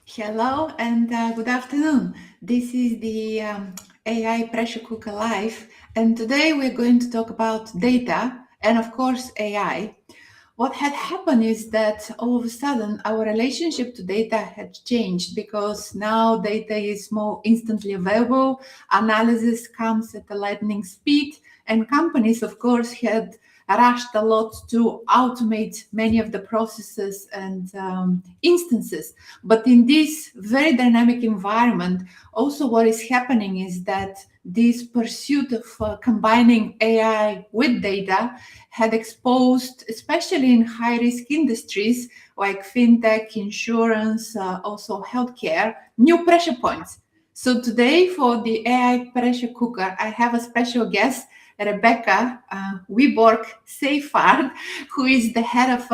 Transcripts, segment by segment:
Hello and good afternoon. This is the AI Pressure Cooker Live, and today we're going to talk about data and, of course, AI. What had happened is that all of a sudden our relationship to data had changed because now data is more instantly available, analysis comes at a lightning speed, and companies, of course, had rushed a lot to automate many of the processes and instances. But in this very dynamic environment, also what is happening is that this pursuit of combining AI with data had exposed, especially in high risk industries like fintech, insurance, also healthcare, new pressure points. So today, for the AI pressure cooker, I have a special guest, Rebecca Wiborg Seyfarth, who is the head of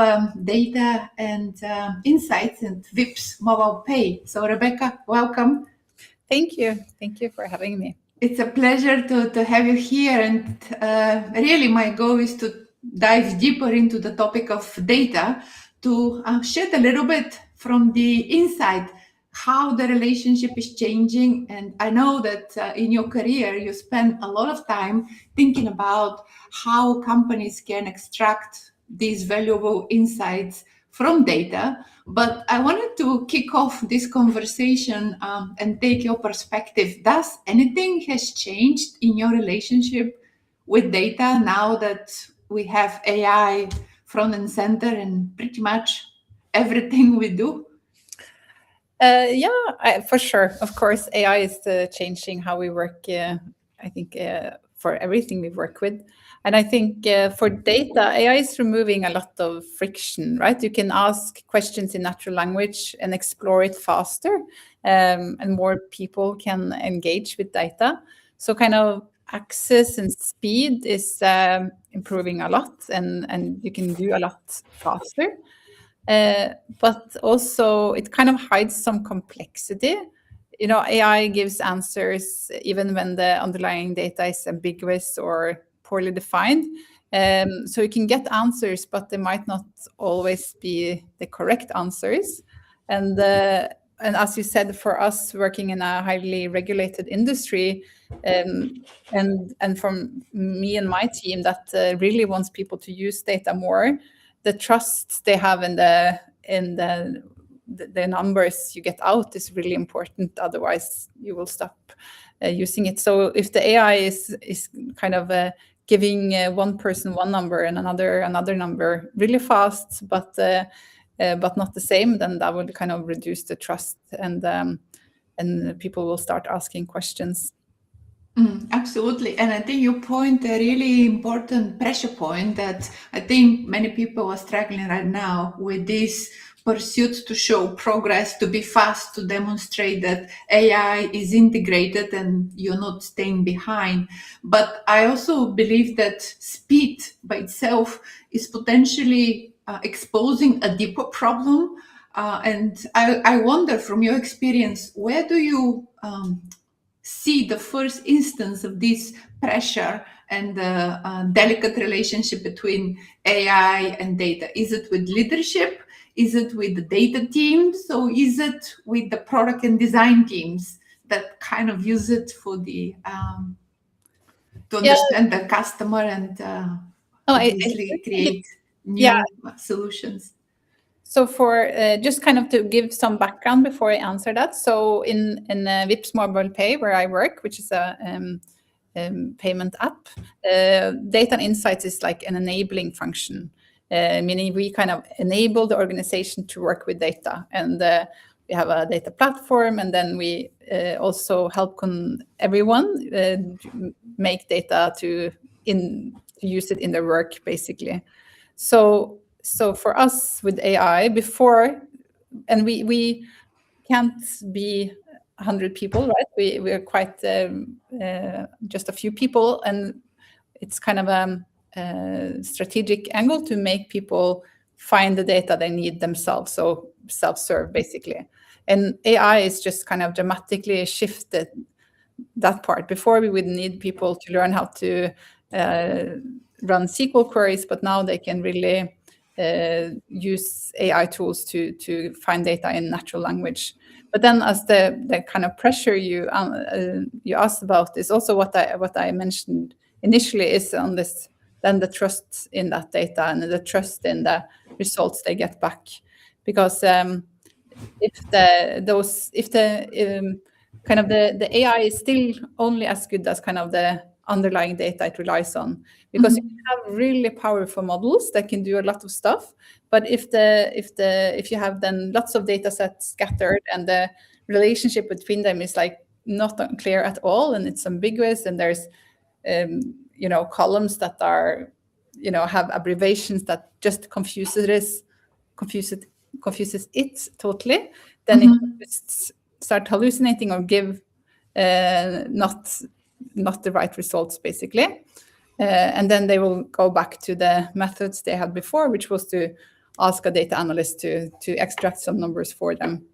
data and insights and VIPS Mobile Pay. So, Rebecca, welcome. Thank you. Thank you for having me. It's a pleasure to have you here. And really, my goal is to dive deeper into the topic of data to shed a little bit from the inside how the relationship is changing. And I know that in your career, you spend a lot of time thinking about how companies can extract these valuable insights from data. But I wanted to kick off this conversation and take your perspective. Does anything has changed in your relationship with data now that we have AI front and center in pretty much everything we do? For sure. Of course, AI is changing how we work. I think for everything we work with, and I think for data, AI is removing a lot of friction. Right? You can ask questions in natural language and explore it faster, and more people can engage with data. So, kind of access and speed is improving a lot, and you can do a lot faster. But also it kind of hides some complexity. You know, AI gives answers even when the underlying data is ambiguous or poorly defined. So you can get answers, but they might not always be the correct answers. And as you said, for us working in a highly regulated industry, and from me and my team that really wants people to use data more, the trust they have in the numbers you get out is really important. Otherwise, you will stop using it. So if the AI is kind of giving one person one number and another number really fast, but not the same, then that would kind of reduce the trust, and people will start asking questions. Absolutely. And I think you point a really important pressure point that I think many people are struggling right now with this pursuit to show progress, to be fast, to demonstrate that AI is integrated and you're not staying behind. But I also believe that speed by itself is potentially exposing a deeper problem. And I wonder, from your experience, where do you see the first instance of this pressure and the delicate relationship between AI and data? Is it with leadership? Is it with the data teams? So is it with the product and design teams that kind of use it for the to understand the customer and obviously create new solutions? So for just kind of to give some background before I answer that. So in VIPS Mobile Pay, where I work, which is a payment app, data and insights is like an enabling function, meaning we kind of enable the organization to work with data. And we have a data platform, and then we also help everyone make data to use it in their work, basically. So for us with AI before, and we can't be 100 people, right? We are quite just a few people, and it's kind of a strategic angle to make people find the data they need themselves, so self-serve basically. And AI is just kind of dramatically shifted that part. Before we would need people to learn how to run SQL queries, but now they can really use AI tools to find data in natural language. But then, as the kind of pressure you asked about is also what I mentioned initially, is on this, then the trust in that data and the trust in the results they get back, because if the kind of the AI is still only as good as kind of the underlying data it relies on, because you can have really powerful models that can do a lot of stuff, but if you have then lots of data sets scattered and the relationship between them is like not clear at all, and it's ambiguous, and there's columns that are have abbreviations that just confuses it totally, then it just start hallucinating or give not the right results, basically. And then they will go back to the methods they had before, which was to ask a data analyst to extract some numbers for them.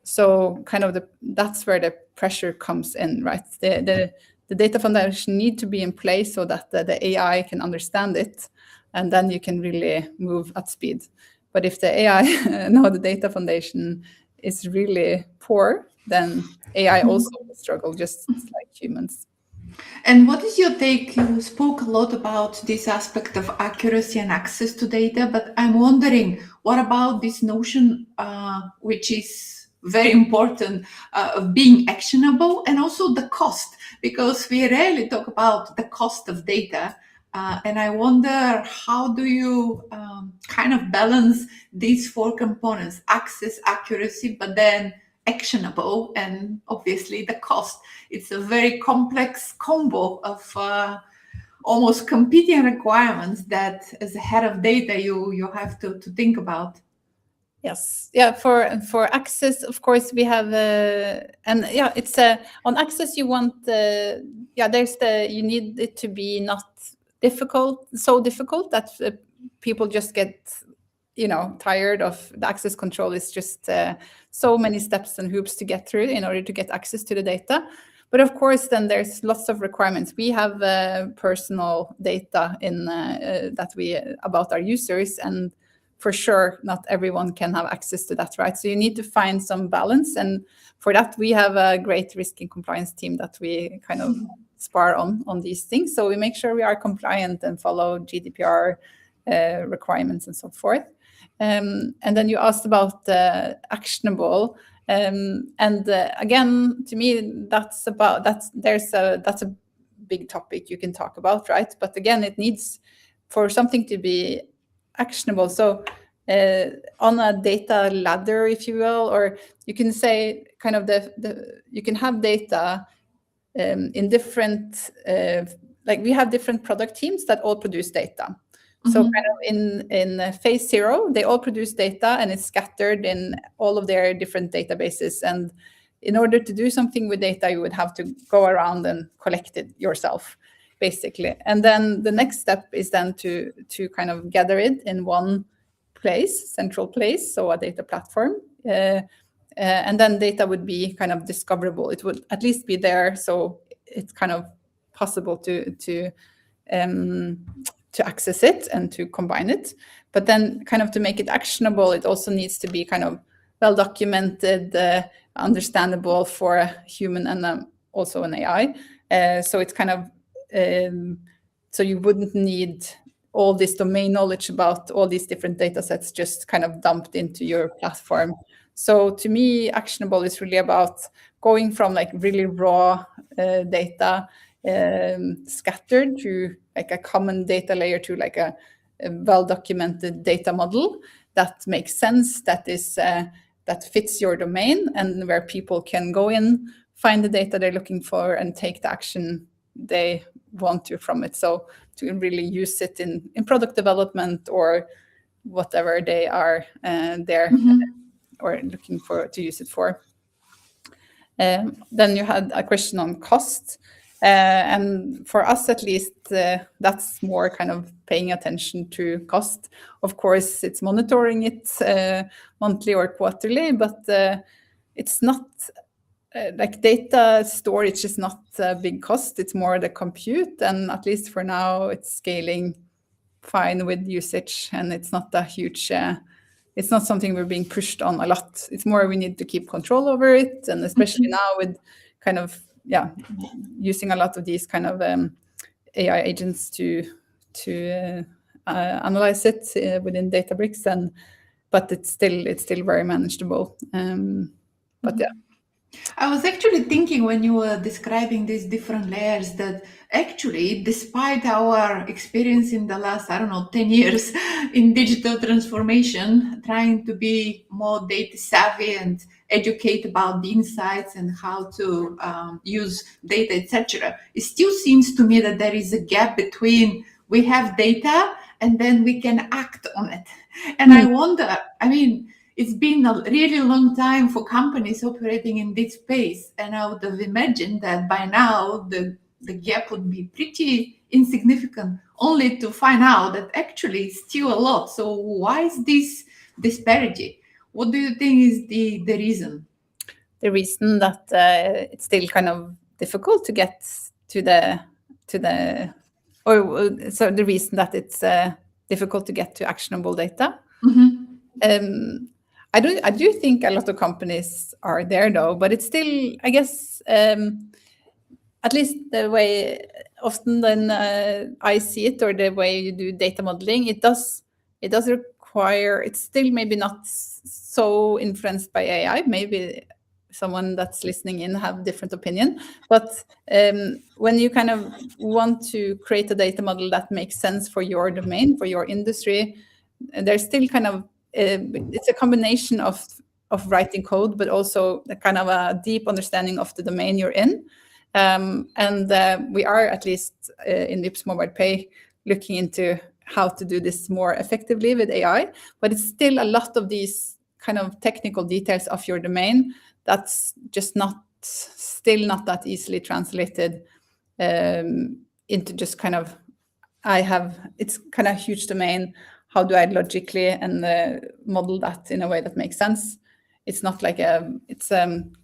So kind of that's where the pressure comes in, right? The data foundation need to be in place so that the AI can understand it, and then you can really move at speed. But if the AI, the data foundation is really poor, then AI also will struggle, just like humans. And what is your take? You spoke a lot about this aspect of accuracy and access to data, but I'm wondering, what about this notion, which is very important, of being actionable, and also the cost? Because we rarely talk about the cost of data. And I wonder, how do you kind of balance these four components: access, accuracy, but then actionable, and obviously the cost? It's a very complex combo of almost competing requirements that, as a head of data, you have to think about. Yes, yeah. For access, of course, we have and yeah, it's on access. You want you need it to be not so difficult that people just get tired of the access control. Is just so many steps and hoops to get through in order to get access to the data. But of course, then there's lots of requirements. We have personal data in about our users, and for sure, not everyone can have access to that, right? So you need to find some balance, and for that, we have a great risk and compliance team that we kind of spar on these things. So we make sure we are compliant and follow GDPR requirements and so forth. And then you asked about actionable, and again, to me, that's a big topic you can talk about, right? But again, it needs for something to be actionable. So on a data ladder, if you will, or you can say kind of you can have data in different we have different product teams that all produce data. So kind of in phase 0, they all produce data, and it's scattered in all of their different databases. And in order to do something with data, you would have to go around and collect it yourself, basically. And then the next step is then to kind of gather it in one place, central place, so a data platform. And then data would be kind of discoverable. It would at least be there, so it's kind of possible to access it and to combine it. But then kind of to make it actionable, it also needs to be kind of well documented, understandable for a human and also an AI. So it's kind of so you wouldn't need all this domain knowledge about all these different data sets just kind of dumped into your platform. So to me, actionable is really about going from like really raw data scattered to like a common data layer to like a well-documented data model that makes sense, that is that fits your domain, and where people can go in, find the data they're looking for, and take the action they want to from it. So to really use it in product development or whatever they are there or looking for to use it for. Then you had a question on cost. And for us, at least, that's more kind of paying attention to cost. Of course, it's monitoring it monthly or quarterly, but it's not like data storage is not a big cost. It's more the compute, and at least for now, it's scaling fine with usage, and it's not a huge. It's not something we're being pushed on a lot. It's more we need to keep control over it, and especially now with kind of using a lot of these kind of AI agents to analyze it within Databricks, but it's still very manageable. But yeah. I was actually thinking when you were describing these different layers that actually, despite our experience in the last, 10 years in digital transformation, trying to be more data savvy and educate about the insights and how to use data, etc., it still seems to me that there is a gap between we have data and then we can act on it. And I wonder, it's been a really long time for companies operating in this space, and I would have imagined that by now the gap would be pretty insignificant, only to find out that actually it's still a lot. So why is this disparity? What do you think is the reason? The reason that it's still kind of difficult to get to the reason that it's difficult to get to actionable data. I do think a lot of companies are there though, but it's still, I guess, at least the way often then I see it, or the way you do data modeling, it does require, it's still maybe not so influenced by AI. Maybe someone that's listening in have different opinion, but when you kind of want to create a data model that makes sense for your domain, for your industry, there's still kind of it's a combination of writing code, but also a kind of a deep understanding of the domain you're in. And we are, at least in Vipps Mobile Pay, looking into how to do this more effectively with AI. But it's still a lot of these kind of technical details of your domain that's just still not that easily translated into just kind of, it's kind of a huge domain. How do I logically and model that in a way that makes sense? It's not like it's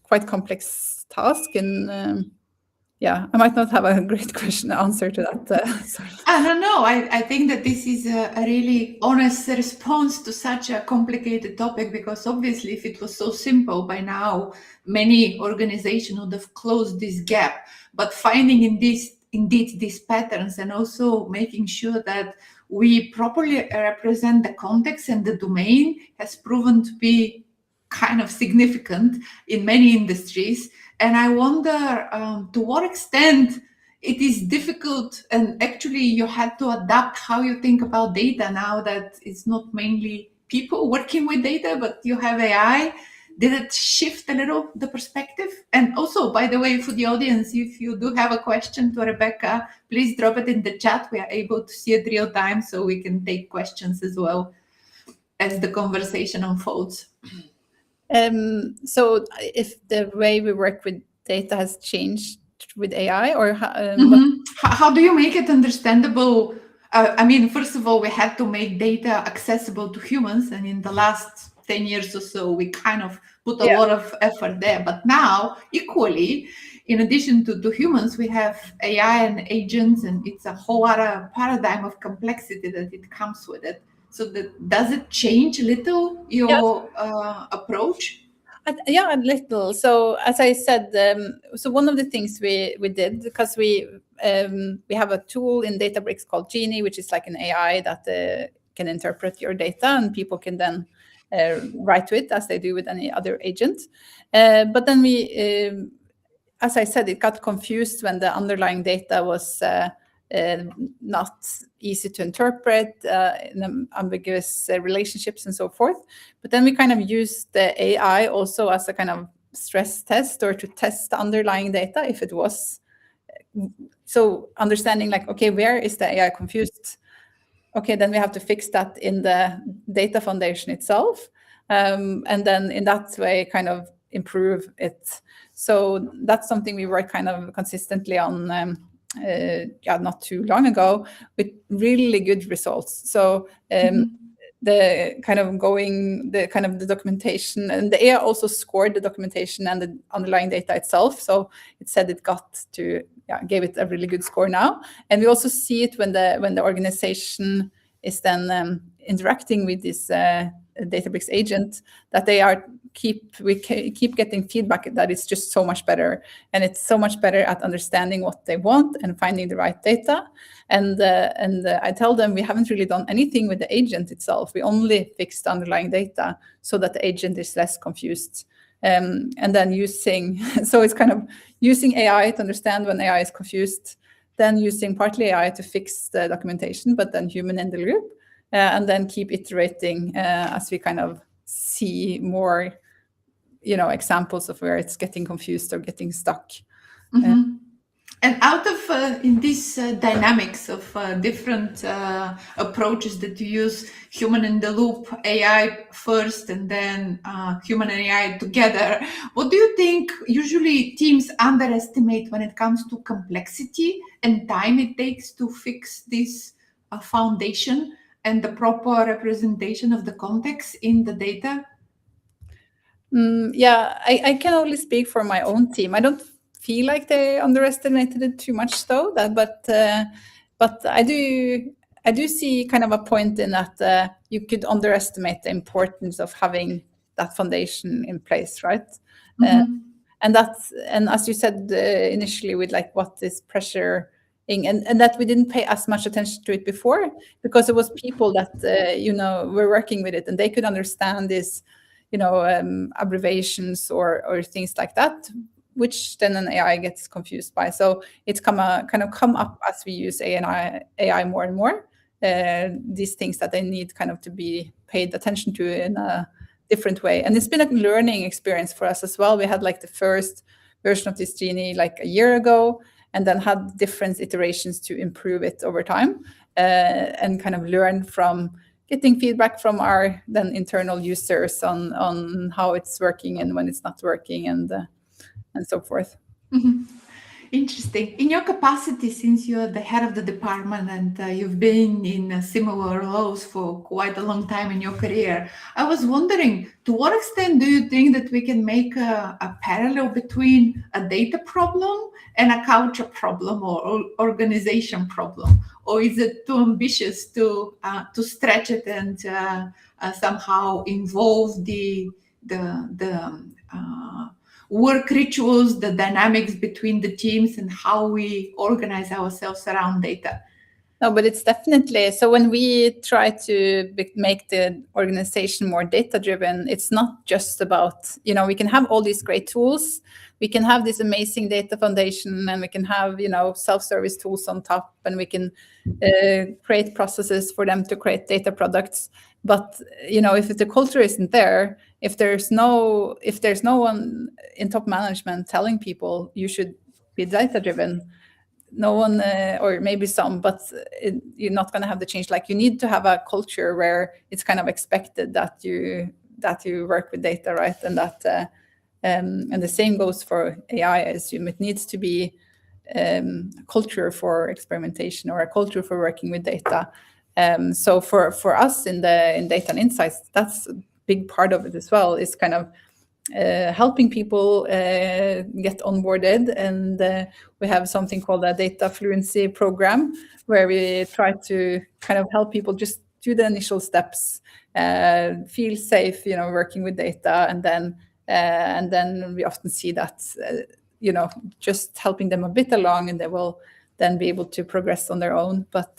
quite complex task, and I might not have a great answer to that. Sorry. I don't know. I think that this is a really honest response to such a complicated topic, because obviously if it was so simple by now, many organizations would have closed this gap. But finding indeed these patterns, and also making sure that we properly represent the context and the domain, has proven to be kind of significant in many industries. And I wonder to what extent it is difficult, and actually you had to adapt how you think about data now that it's not mainly people working with data, but you have AI. Did it shift a little the perspective? And also, by the way, for the audience, if you do have a question to Rebecca, please drop it in the chat. We are able to see it real time, so we can take questions as well as the conversation unfolds. So if the way we work with data has changed with AI, or how do you make it understandable? First of all, we had to make data accessible to humans, and in the last 10 years or so, we kind of put a lot of effort there. But now, equally, in addition to humans, we have AI and agents, and it's a whole other paradigm of complexity that it comes with it. So does it change a little your approach? Yeah, a little. So as I said, so one of the things we did, because we have a tool in Databricks called Genie, which is like an AI that can interpret your data, and people can then write to it as they do with any other agent. But then we, as I said, it got confused when the underlying data was not easy to interpret, ambiguous relationships and so forth. But then we kind of used the AI also as a kind of stress test, or to test the underlying data if it was. So understanding like, okay, where is the AI confused? Okay, then we have to fix that in the data foundation itself. And then in that way, kind of improve it. So that's something we work kind of consistently on not too long ago, with really good results. So the documentation, and the AI also scored the documentation and the underlying data itself. So it said it gave it a really good score now. And we also see it when the organization is then interacting with this Databricks agent, that they keep getting feedback that it's just so much better, and it's so much better at understanding what they want and finding the right data. And I tell them we haven't really done anything with the agent itself. We only fixed the underlying data so that the agent is less confused. And then so it's kind of using AI to understand when AI is confused, then using partly AI to fix the documentation, but then human in the loop, and then keep iterating as we kind of see more, examples of where it's getting confused or getting stuck. Mm-hmm. And out of in these dynamics of different approaches that you use, human in the loop, AI first, and then human and AI together, what do you think usually teams underestimate when it comes to complexity and time it takes to fix this foundation and the proper representation of the context in the data? Yeah, I can only speak for my own team. I don't feel like they underestimated it too much, though. But I do see kind of a point in that you could underestimate the importance of having that foundation in place, right? And as you said initially, with like what is pressure, and that we didn't pay as much attention to it before, because it was people that were working with it, and they could understand this, abbreviations or things like that, which then an AI gets confused by. So it's come up as we use AI more and more, these things that they need kind of to be paid attention to in a different way. And it's been a learning experience for us as well. We had like the first version of this Genie like a year ago, and then had different iterations to improve it over time, and kind of learn from getting feedback from our then internal users on how it's working and when it's not working, and so forth. Mm-hmm. Interesting. In your capacity, since you're the head of the department and you've been in similar roles for quite a long time in your career, I was wondering, to what extent do you think that we can make a parallel between a data problem and a culture problem or organization problem? Or is it too ambitious to stretch it and somehow involve the work rituals, the dynamics between the teams, and how we organize ourselves around data? No, but it's definitely so. When we try to make the organization more data driven, it's not just about, we can have all these great tools, we can have this amazing data foundation, and we can have, self-service tools on top, and we can create processes for them to create data products. But if the culture isn't there, if there's no one in top management telling people you should be data driven, no one, or maybe some, but you're not going to have the change. Like, you need to have a culture where it's kind of expected that you work with data, right? And that and the same goes for AI. I assume it needs to be a culture for experimentation, or a culture for working with data. So for us in data and insights, that's a big part of it as well, is kind of helping people get onboarded. And we have something called a data fluency program, where we try to kind of help people just do the initial steps, feel safe, working with data. And then we often see that, just helping them a bit along, and they will then be able to progress on their own. But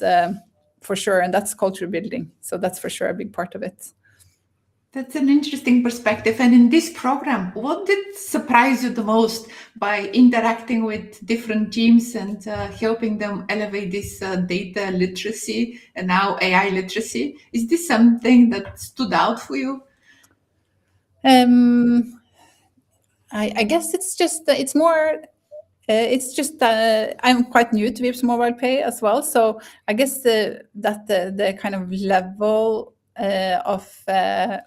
for sure, and that's culture building. So that's for sure a big part of it. That's an interesting perspective. And in this program, what did surprise you the most by interacting with different teams and helping them elevate this data literacy and now AI literacy? Is this something that stood out for you? I guess it's just I'm quite new to Vipps Mobile Pay as well, so I guess the kind of level of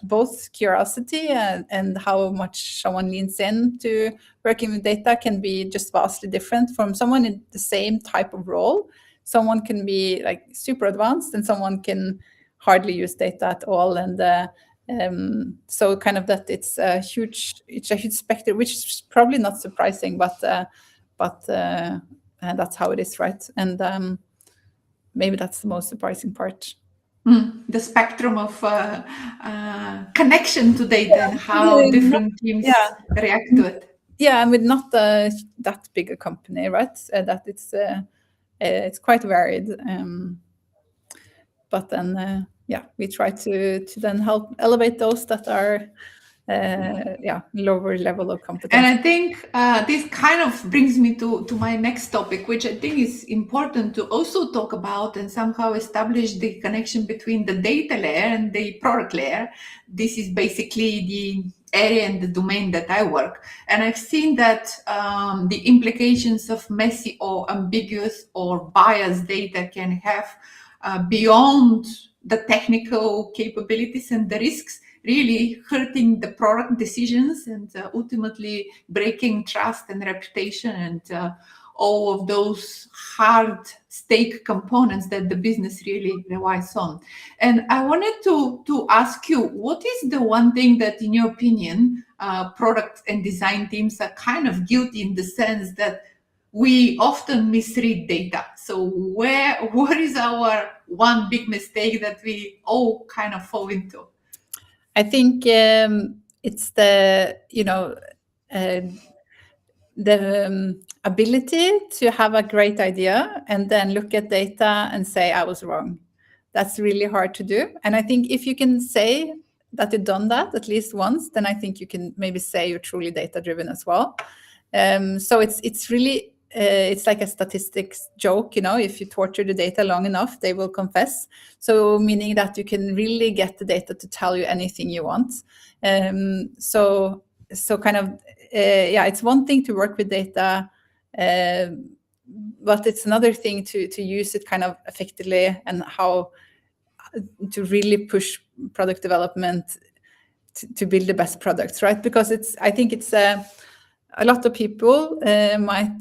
both curiosity and how much someone leans into working with data can be just vastly different from someone in the same type of role. Someone can be like super advanced, and someone can hardly use data at all. And so kind of that it's a huge spectrum, which is probably not surprising, but that's how it is, right? And maybe that's the most surprising part. The spectrum of connection to data and how different teams react to it. Yeah, and with not that big a company, right? That it's quite varied. But then, we try to then help elevate those that are lower level of competence. And I think this kind of brings me to my next topic, which I think is important to also talk about and somehow establish the connection between the data layer and the product layer. This is basically the area and the domain that I work. And I've seen that the implications of messy or ambiguous or biased data can have beyond the technical capabilities and the risks, really hurting the product decisions and ultimately breaking trust and reputation and all of those hard stake components that the business really relies on. And I wanted to ask you, what is the one thing that, in your opinion, product and design teams are kind of guilty in the sense that we often misread data? So what is our one big mistake that we all kind of fall into? I think it's the ability to have a great idea and then look at data and say, I was wrong. That's really hard to do. And I think if you can say that you've done that at least once, then I think you can maybe say you're truly data-driven as well. So it's really, it's like a statistics joke, if you torture the data long enough, they will confess. So meaning that you can really get the data to tell you anything you want. So kind of, it's one thing to work with data, but it's another thing to use it kind of effectively and how to really push product development to build the best products, right? Because I think it's a lot of people might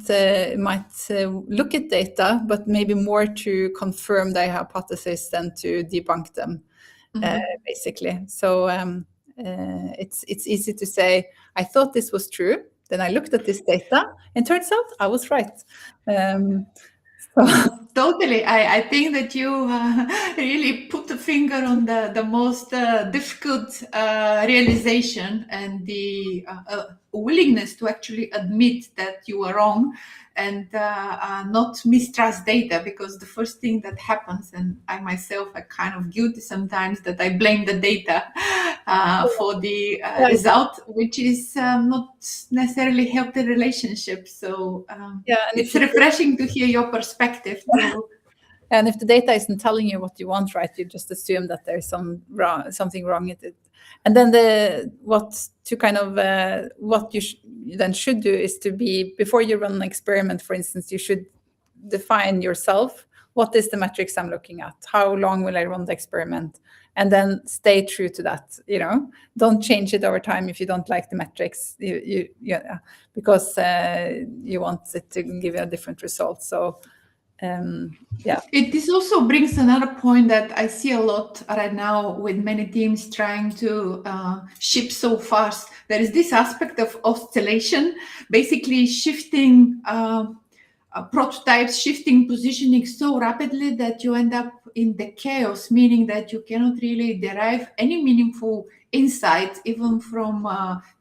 look at data, but maybe more to confirm their hypothesis than to debunk them, basically. So it's easy to say, I thought this was true, then I looked at this data, and turns out I was right. Totally. I think that you really put the finger on the most difficult realization and the willingness to actually admit that you were wrong and not mistrust data, because the first thing that happens, and I myself are kind of guilty sometimes, that I blame the data for the result, which is not necessarily help the relationship. So it's refreshing to hear your perspective too. And if the data isn't telling you what you want, right, you just assume that there's something wrong with it. And then what you then should do is to be, before you run an experiment, for instance, you should define yourself, what is the metrics I'm looking at? How long will I run the experiment? And then stay true to that, Don't change it over time if you don't like the metrics, because you want it to give you a different result. So This also brings another point that I see a lot right now with many teams trying to ship so fast. There is this aspect of oscillation, basically shifting prototypes, shifting positioning so rapidly that you end up in the chaos, meaning that you cannot really derive any meaningful insight even from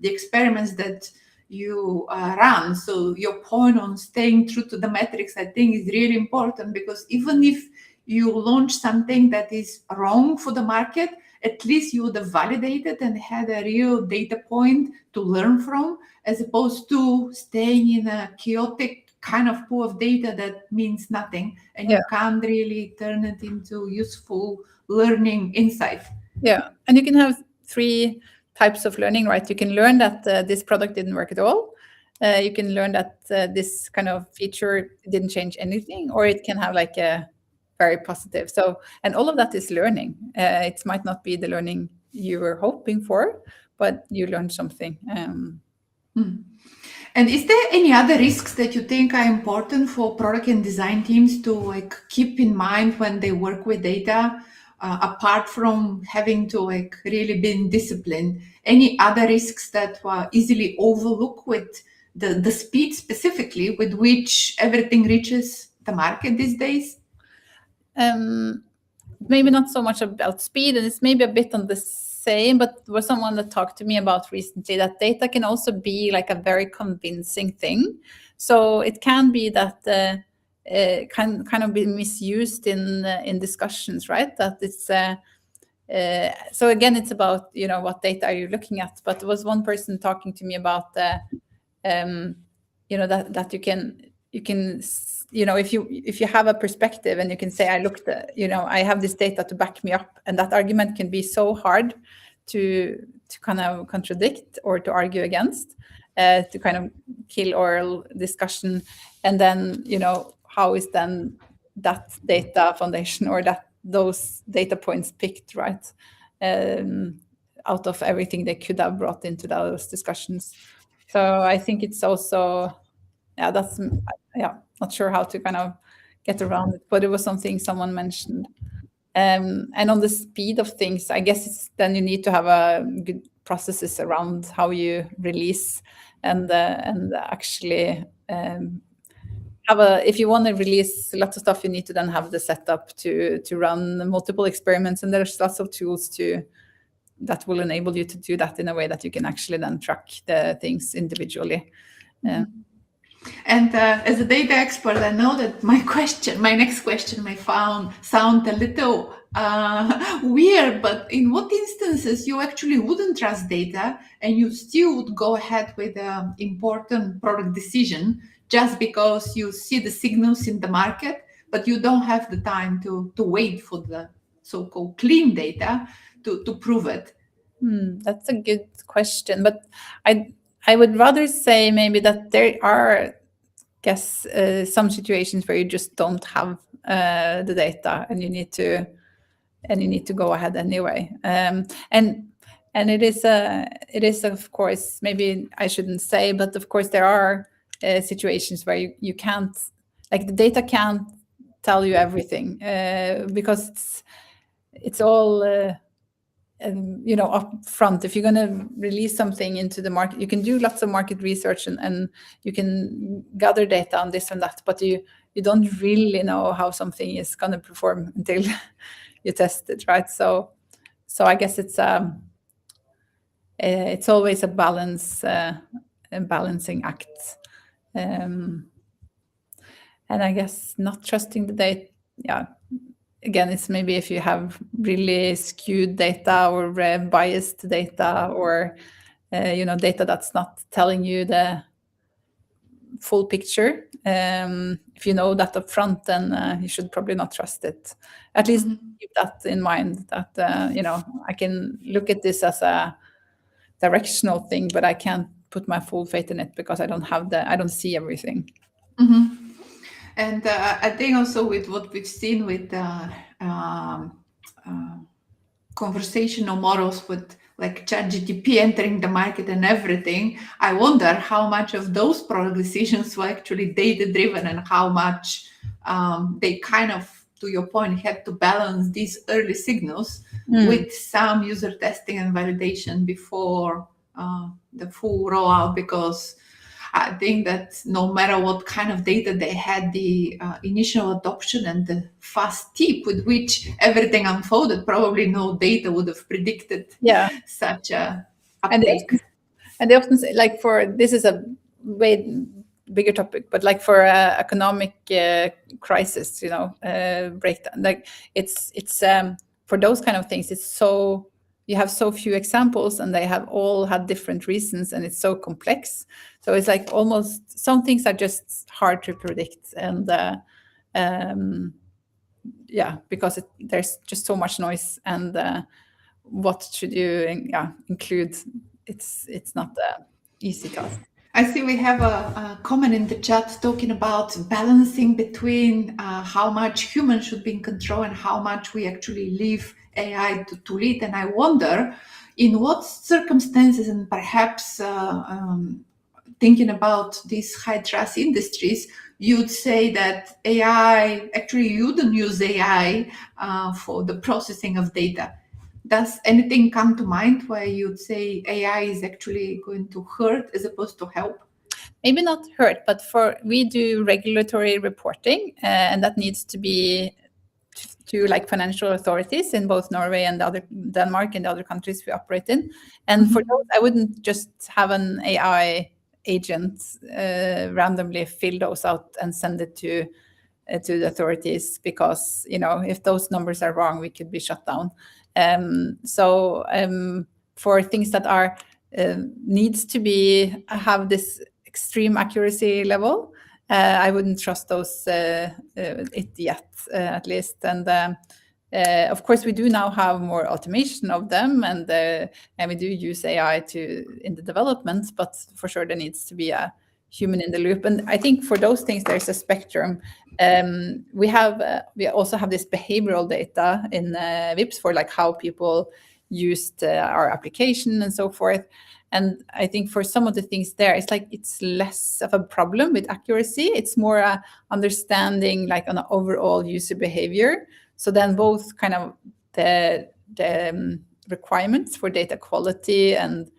the experiments that you run. So your point on staying true to the metrics, I think, is really important, because even if you launch something that is wrong for the market, at least you would have validated and had a real data point to learn from, as opposed to staying in a chaotic kind of pool of data that means nothing, and you can't really turn it into useful learning insight. Yeah, and you can have 3 types of learning, right? You can learn that this product didn't work at all. You can learn that this kind of feature didn't change anything, or it can have like a very positive. So, and all of that is learning. It might not be the learning you were hoping for, but you learned something. And is there any other risks that you think are important for product and design teams to keep in mind when they work with data? Apart from having to really be disciplined, any other risks that were easily overlooked with the speed specifically with which everything reaches the market these days? maybe not so much about speed, and it's maybe a bit on the same, but there was someone that talked to me about recently that data can also be like a very convincing thing. So it can be that can kind of be misused in discussions, right? That it's so again, it's about, you know, what data are you looking at? But there was one person talking to me about you know, that you can you know, if you have a perspective and you can say, I looked at, you know, I have this data to back me up, and that argument can be so hard to kind of contradict or to argue against, to kind of kill oral discussion. And then, you know, how is then that data foundation or that those data points picked, right, out of everything they could have brought into those discussions. So I think it's also, that's, not sure how to kind of get around it, but it was something someone mentioned. And on the speed of things, I guess it's then you need to have a good processes around how you release and actually have a, if you want to release lots of stuff, you need to then have the setup to run multiple experiments, and there's lots of tools that will enable you to do that in a way that you can actually then track the things individually. And as a data expert, I know that my next question may sound a little weird, but in what instances you actually wouldn't trust data and you still would go ahead with an important product decision just because you see the signals in the market, but you don't have the time to wait for the so-called clean data to prove it? That's a good question, but I would rather say maybe that there are, guess, some situations where you just don't have the data, and you need to go ahead anyway. And it is of course, maybe I shouldn't say, but of course there are situations where you can't, like, the data can't tell you everything, because it's all you know, up front. If you're going to release something into the market, you can do lots of market research and you can gather data on this and that, but you don't really know how something is going to perform until you test it, right? So I guess it's always a balancing act, and I guess not trusting the data. Yeah. Again, it's maybe if you have really skewed data or biased data, or you know, data that's not telling you the full picture. If you know that up front, then you should probably not trust it. At least keep that in mind, that you know, I can look at this as a directional thing, but I can't put my full faith in it because I don't see everything. And I think also with what we've seen with conversational models, with like ChatGPT entering the market and everything, I wonder how much of those product decisions were actually data-driven, and how much they kind of, to your point, had to balance these early signals with some user testing and validation before the full rollout, because I think that no matter what kind of data they had, the initial adoption and the fast tip with which everything unfolded, probably no data would have predicted such a uptake. And they often say, like, this is a way bigger topic, but like for economic crisis, you know, breakdown, like it's for those kind of things, it's so, you have so few examples and they have all had different reasons, and it's so complex. So it's like almost some things are just hard to predict, and because there's just so much noise, and what should you include? It's not an easy task. I see we have a comment in the chat talking about balancing between how much humans should be in control and how much we actually leave AI to lead. And I wonder, in what circumstances, and perhaps thinking about these high trust industries, you'd say that AI, actually you wouldn't use AI for the processing of data. Does anything come to mind where you'd say AI is actually going to hurt as opposed to help? Maybe not hurt, but we do regulatory reporting, and that needs to to like financial authorities in both Norway and Denmark and the other countries we operate in. And for those, I wouldn't just have an AI agent randomly fill those out and send it to the authorities, because if those numbers are wrong, we could be shut down. So for things that are needs to have this extreme accuracy level, I wouldn't trust those it yet, at least. And of course, we do now have more automation of them, and we do use AI in the development, but for sure there needs to be a human in the loop. And I think for those things, there's a spectrum. We also have this behavioral data in Vipps for like how people used our application and so forth. And I think for some of the things there, it's less of a problem with accuracy. It's more understanding like on an overall user behavior. So then both kind of the requirements for data quality and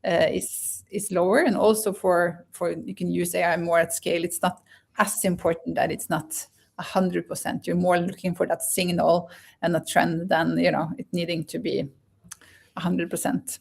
is lower, and also for you can use AI more at scale. It's not as important that it's not 100%. You're more looking for that signal and a trend than it needing to be 100%.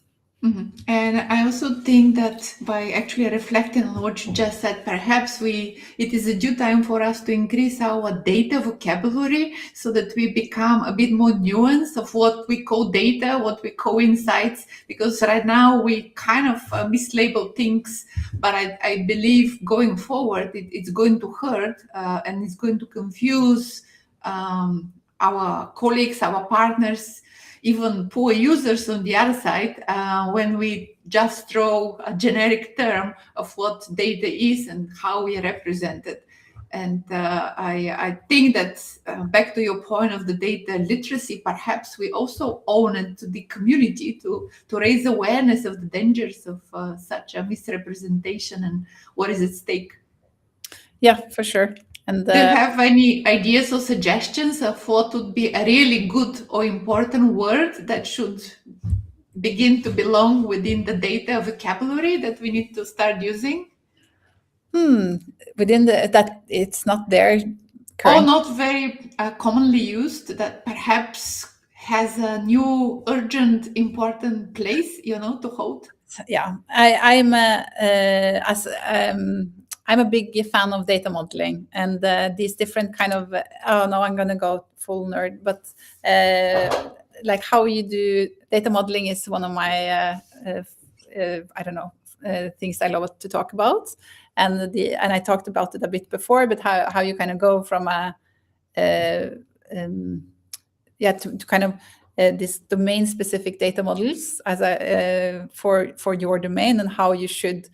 And I also think that by actually reflecting on what you just said, perhaps it is a due time for us to increase our data vocabulary so that we become a bit more nuanced of what we call data, what we call insights, because right now we kind of mislabel things, but I believe going forward it's going to hurt and it's going to confuse our colleagues, our partners, even poor users on the other side, when we just throw a generic term of what data is and how we represent it. And I think that back to your point of the data literacy, perhaps we also own it to the community to raise awareness of the dangers of such a misrepresentation and what is at stake. Yeah, for sure. And do you have any ideas or suggestions of what would be a really good or important word that should begin to belong within the data vocabulary that we need to start using? Within that it's not there currently. Or not very commonly used, that perhaps has a new urgent important place, to hold? Yeah, I'm a big fan of data modeling and these different kind of, I'm going to go full nerd, but like how you do data modeling is one of my, things I love to talk about. And I talked about it a bit before, but how you kind of go from to kind of this domain specific data models as for your domain and how you should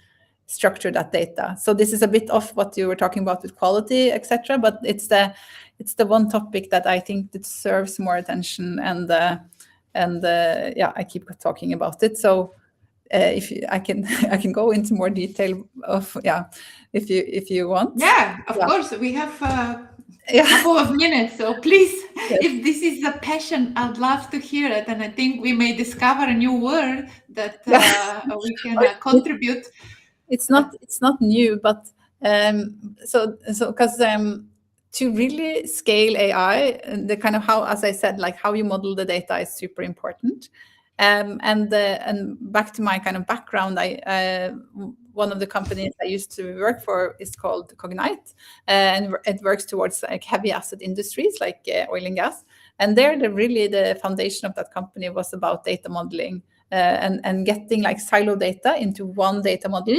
structure that data. So this is a bit of what you were talking about with quality, etc. But it's the one topic that I think deserves more attention, and I keep talking about it. So I can go into more detail of if you want. Yeah, of course. We have a couple of minutes, so please, if this is a passion, I'd love to hear it, and I think we may discover a new word that we can contribute. It's not new, but so because to really scale AI, the kind of how, as I said, like how you model the data is super important. And back to my kind of background, one of the companies I used to work for is called Cognite, and it works towards like heavy asset industries like oil and gas. And there, the foundation of that company was about data modeling. And getting like silo data into one data model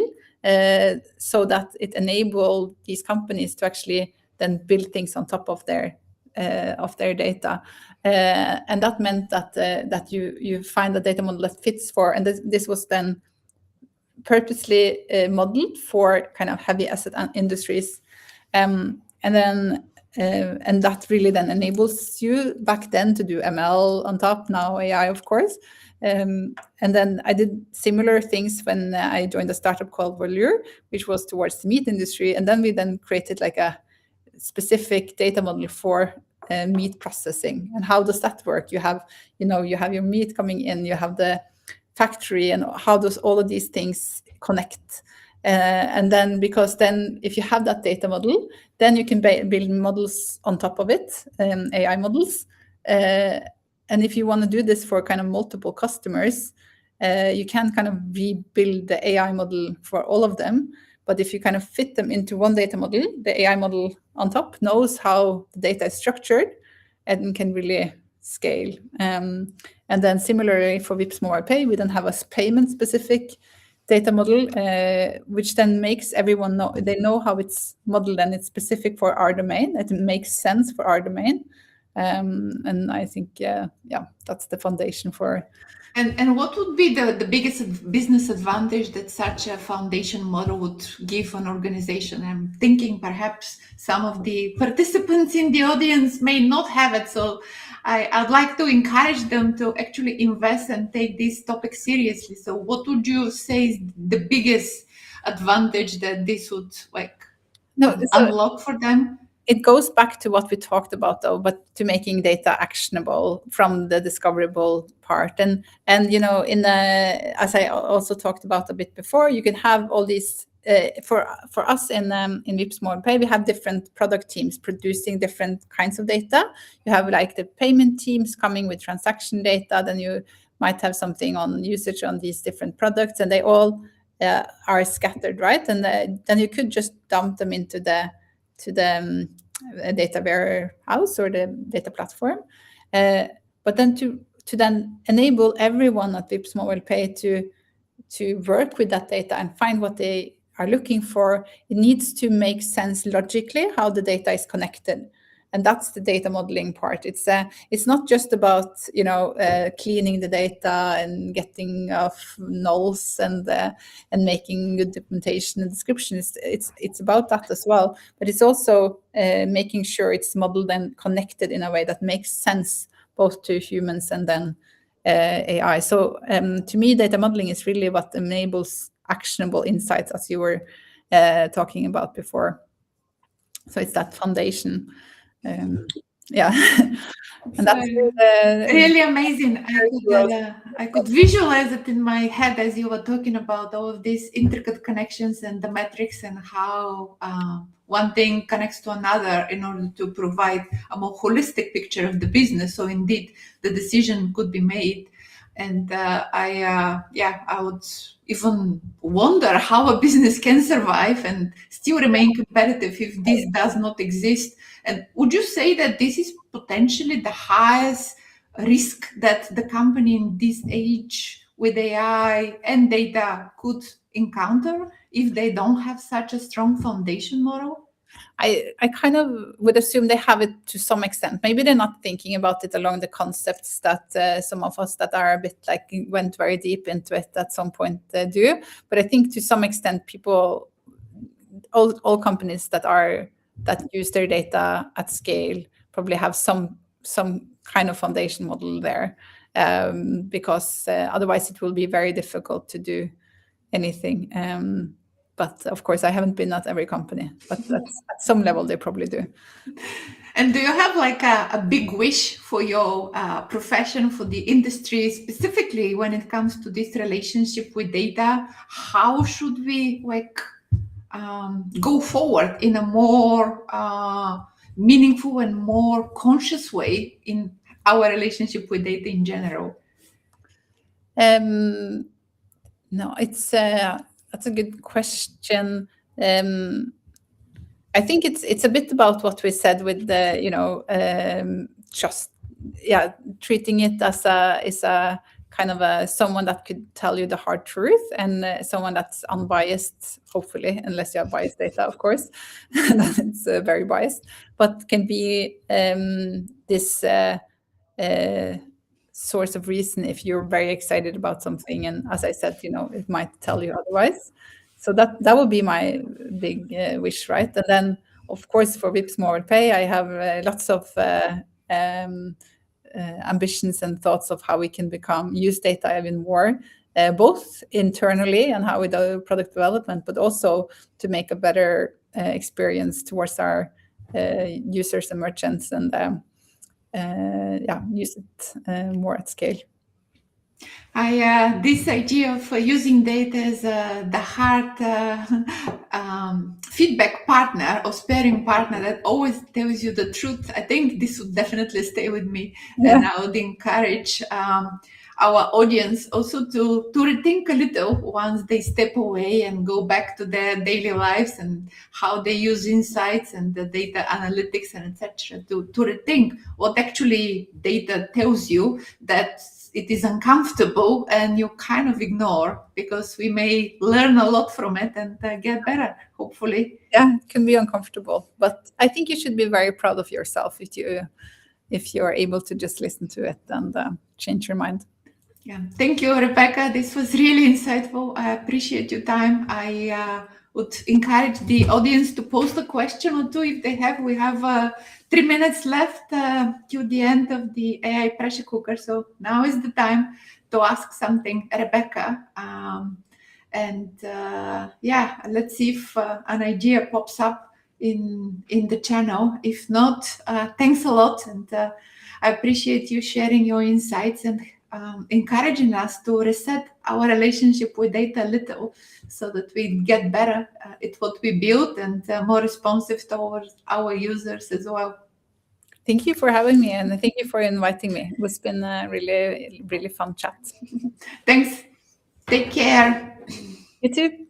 so that it enabled these companies to actually then build things on top of their data. And that meant that you find a data model that fits for, and this was then purposely modeled for kind of heavy asset industries. And that really then enables you back then to do ML on top, now AI, of course. And then I did similar things when I joined a startup called Volure, which was towards the meat industry. And then we created like a specific data model for meat processing. And how does that work? You have your meat coming in, you have the factory, and how does all of these things connect? And then, because then if you have that data model, then you can build models on top of it, AI models, And if you want to do this for kind of multiple customers, you can kind of rebuild the AI model for all of them. But if you kind of fit them into one data model, the AI model on top knows how the data is structured and can really scale. And then similarly for Vipps Mobile Pay, we then have a payment-specific data model, which then makes everyone know, they know how it's modeled and it's specific for our domain. It makes sense for our domain. And I think, yeah, that's the foundation for. And what would be the biggest business advantage that such a foundation model would give an organization? I'm thinking perhaps some of the participants in the audience may not have it. So I'd like to encourage them to actually invest and take this topic seriously. So what would you say is the biggest advantage that this would unlock for them? It goes back to what we talked about, though, but to making data actionable from the discoverable part. And as I also talked about a bit before, you can have all these. For us in Vipps Mobile Pay, we have different product teams producing different kinds of data. You have like the payment teams coming with transaction data. Then you might have something on usage on these different products, and they all are scattered, right? And then you could just dump them into the data warehouse or the data platform. But then to then enable everyone at Vipps Mobile Pay to work with that data and find what they are looking for, it needs to make sense logically how the data is connected. And that's the data modeling part. It's not just about cleaning the data and getting off nulls and making good documentation and description. It's about that as well. But it's also making sure it's modeled and connected in a way that makes sense both to humans and then AI. So to me, data modeling is really what enables actionable insights, as you were talking about before. So it's that foundation. Yeah. And that's really amazing. I could visualize it in my head as you were talking about all of these intricate connections and the metrics and how one thing connects to another in order to provide a more holistic picture of the business. So indeed, the decision could be made. And I would even wonder how a business can survive and still remain competitive if this does not exist. And would you say that this is potentially the highest risk that the company in this age with AI and data could encounter if they don't have such a strong foundation model? I kind of would assume they have it to some extent. Maybe they're not thinking about it along the concepts that some of us that are a bit like went very deep into it at some point do. But I think to some extent, people, all companies that use their data at scale probably have some kind of foundation model there, because otherwise it will be very difficult to do anything. But of course, I haven't been at every company, but at some level they probably do. And do you have like a big wish for your profession, for the industry, specifically when it comes to this relationship with data? How should we go forward in a more meaningful and more conscious way in our relationship with data in general? No, that's a good question. I think it's a bit about what we said with the treating it as a kind of someone that could tell you the hard truth, and someone that's unbiased, hopefully, unless you have biased data, of course, then it's very biased, but can be this source of reason if you're very excited about something, and as I said, it might tell you otherwise. So that would be my big wish, right? And then, of course, for Vipps Mobile Pay, I have lots of ambitions and thoughts of how we can use data even more, both internally and how we do product development, but also to make a better experience towards our users and merchants, and use it more at scale. This idea of using data as the heart feedback partner or sparring partner that always tells you the truth, I think this would definitely stay with me. Yeah. And I would encourage our audience also to rethink a little once they step away and go back to their daily lives and how they use insights and the data analytics and etc. to rethink what actually data tells you that it is uncomfortable and you kind of ignore, because we may learn a lot from it and get better, hopefully. Yeah, it can be uncomfortable, but I think you should be very proud of yourself if you're able to just listen to it and change your mind. Yeah, thank you, Rebecca. This was really insightful. I appreciate your time. I would encourage the audience to post a question or two if they have. We have 3 minutes left to the end of the AI pressure cooker. So now is the time to ask something, Rebecca. Yeah, let's see if an idea pops up in the channel. If not, thanks a lot. And I appreciate you sharing your insights and encouraging us to reset our relationship with data a little so that we get better at what we build and more responsive towards our users as well. Thank you for having me and thank you for inviting me. It's been a really, really fun chat. Thanks. Take care. You too.